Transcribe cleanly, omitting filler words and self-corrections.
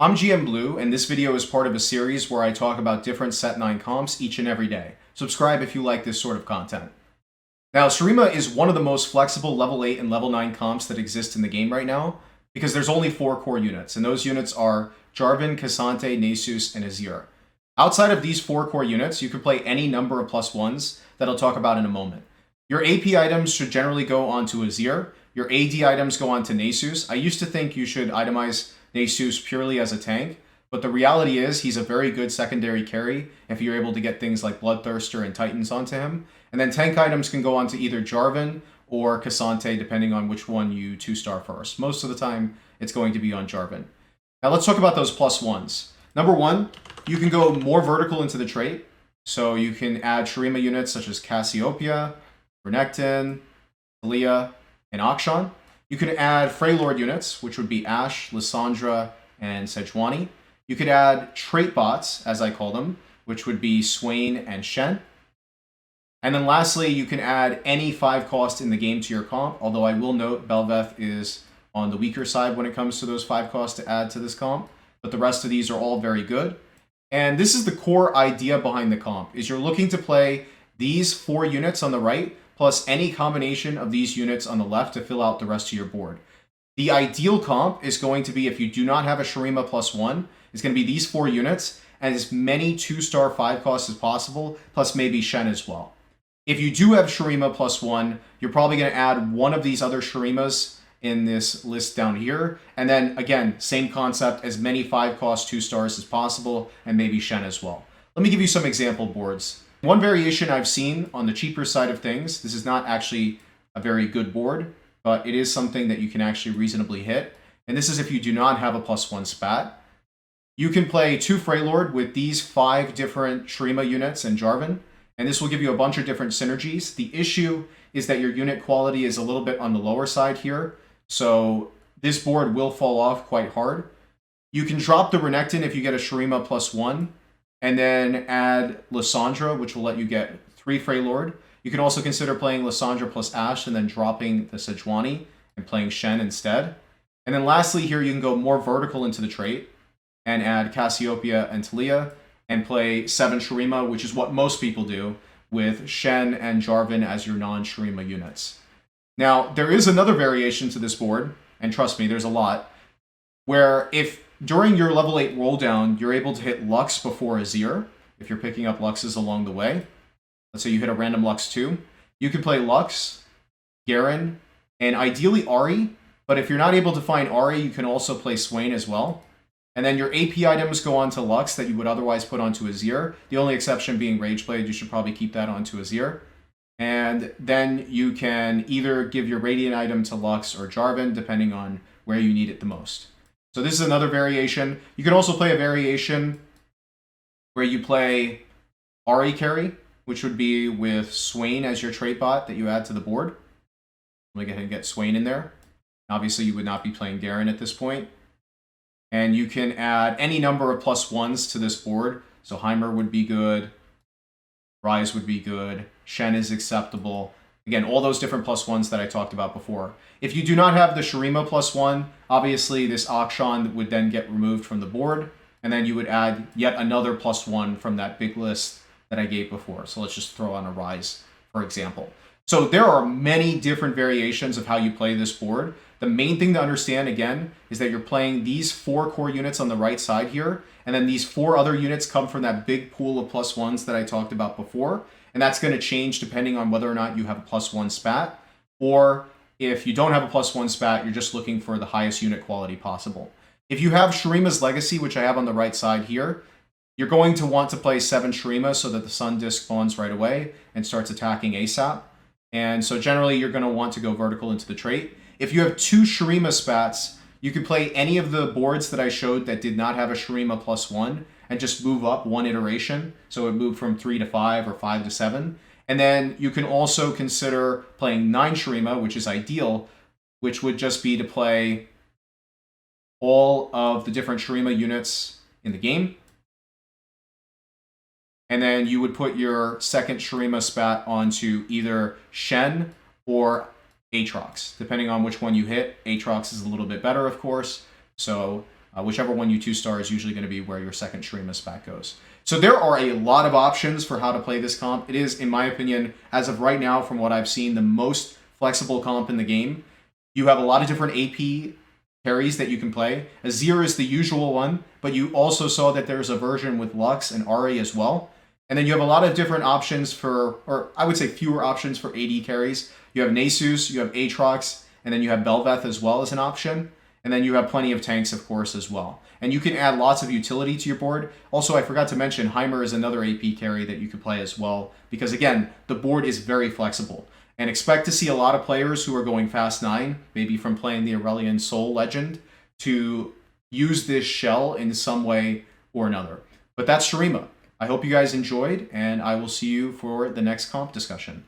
I'm GM Blue, and this video is part of a series where I talk about different Set 9 comps each and every day. Subscribe if you like this sort of content. Now, Shurima is one of the most flexible level 8 and level 9 comps that exist in the game right now, because there's only 4 core units, and those units are Jarvan, K'Sante, Nasus, and Azir. Outside of these 4 core units, you can play any number of +1s that I'll talk about in a moment. Your AP items should generally go onto Azir. Your AD items go onto Nasus. I used to think you should itemize Nasus purely as a tank, but the reality is he's a very good secondary carry if you're able to get things like Bloodthirster and Titans onto him. And then tank items can go onto either Jarvan or K'Sante, depending on which one you 2-star first. Most of the time, it's going to be on Jarvan. Now let's talk about those +1s. Number 1, you can go more vertical into the trait. So you can add Shurima units such as Cassiopeia, Renekton, Talia, and Akshan. You can add Freljord units, which would be Ashe, Lissandra, and Sejuani. You could add trait bots, as I call them, which would be Swain and Shen. And then lastly, you can add any 5 cost in the game to your comp, although I will note Bel'Veth is on the weaker side when it comes to those 5 costs to add to this comp, but the rest of these are all very good. And this is the core idea behind the comp, is you're looking to play these 4 units on the right, plus any combination of these units on the left to fill out the rest of your board. The ideal comp is going to be, if you do not have a Shurima +1, it's going to be these 4 units and as many 2-star 5 costs as possible, plus maybe Shen as well. If you do have Shurima +1, you're probably going to add one of these other Shurimas in this list down here. And then, again, same concept, as many 5-cost 2-stars as possible, and maybe Shen as well. Let me give you some example boards. One variation I've seen on the cheaper side of things, this is not actually a very good board, but it is something that you can actually reasonably hit. And this is if you do not have a +1 spat. You can play 2 Freljord with these 5 different Shurima units and Jarvan, and this will give you a bunch of different synergies. The issue is that your unit quality is a little bit on the lower side here, so this board will fall off quite hard. You can drop the Renekton if you get a Shurima +1, and then add Lissandra, which will let you get 3 Freljord. You can also consider playing Lissandra plus Ashe and then dropping the Sejuani and playing Shen instead. And then lastly here, you can go more vertical into the trait and add Cassiopeia and Talia and play 7 Shurima, which is what most people do, with Shen and Jarvan as your non-Shurima units. Now, there is another variation to this board, and trust me, there's a lot, where if during your level 8 roll down, you're able to hit Lux before Azir, if you're picking up Luxes along the way. Let's say you hit a random Lux 2. You can play Lux, Garen, and ideally Ahri, but if you're not able to find Ahri, you can also play Swain as well. And then your AP items go onto Lux that you would otherwise put onto Azir. The only exception being Rageblade, you should probably keep that onto Azir. And then you can either give your Radiant item to Lux or Jarvan, depending on where you need it the most. So this is another variation. You can also play a variation where you play Ahri carry, which would be with Swain as your trait bot that you add to the board. Let me go ahead and get Swain in there. Obviously, you would not be playing Garen at this point. And you can add any number of +1s to this board. So Heimer would be good. Ryze would be good. Shen is acceptable. Again, all those different +1s that I talked about before. If you do not have the Shurima +1, obviously this Akshan would then get removed from the board, and then you would add yet another +1 from that big list that I gave before. So let's just throw on a Ryze, for example. So there are many different variations of how you play this board. The main thing to understand, again, is that you're playing these 4 core units on the right side here, and then these 4 other units come from that big pool of +1s that I talked about before, and that's going to change depending on whether or not you have a +1 spat, or if you don't have a +1 spat, you're just looking for the highest unit quality possible. If you have Shurima's Legacy, which I have on the right side here, you're going to want to play 7 Shurima so that the Sun Disc spawns right away and starts attacking ASAP. And so generally, you're going to want to go vertical into the trait. If you have 2 Shurima spats, you could play any of the boards that I showed that did not have a Shurima +1 and just move up 1 iteration. So it moved from 3 to 5 or 5 to 7. And then you can also consider playing 9 Shurima, which is ideal, which would just be to play all of the different Shurima units in the game. And then you would put your second Shurima spat onto either Shen or Aatrox, depending on which one you hit. Aatrox is a little bit better, of course. So Whichever one you 2-star is usually going to be where your second Shurima Spat goes. So there are a lot of options for how to play this comp. It is, in my opinion, as of right now, from what I've seen, the most flexible comp in the game. You have a lot of different AP carries that you can play. Azir is the usual one, but you also saw that there's a version with Lux and Ahri as well. And then you have a lot of different options for, or I would say fewer options for AD carries. You have Nasus, you have Aatrox, and then you have Bel'Veth as well as an option. And then you have plenty of tanks, of course, as well. And you can add lots of utility to your board. Also, I forgot to mention, Heimer is another AP carry that you can play as well. Because again, the board is very flexible. And expect to see a lot of players who are going fast 9, maybe from playing the Aurelion Soul Legend, to use this shell in some way or another. But that's Shurima. I hope you guys enjoyed, and I will see you for the next comp discussion.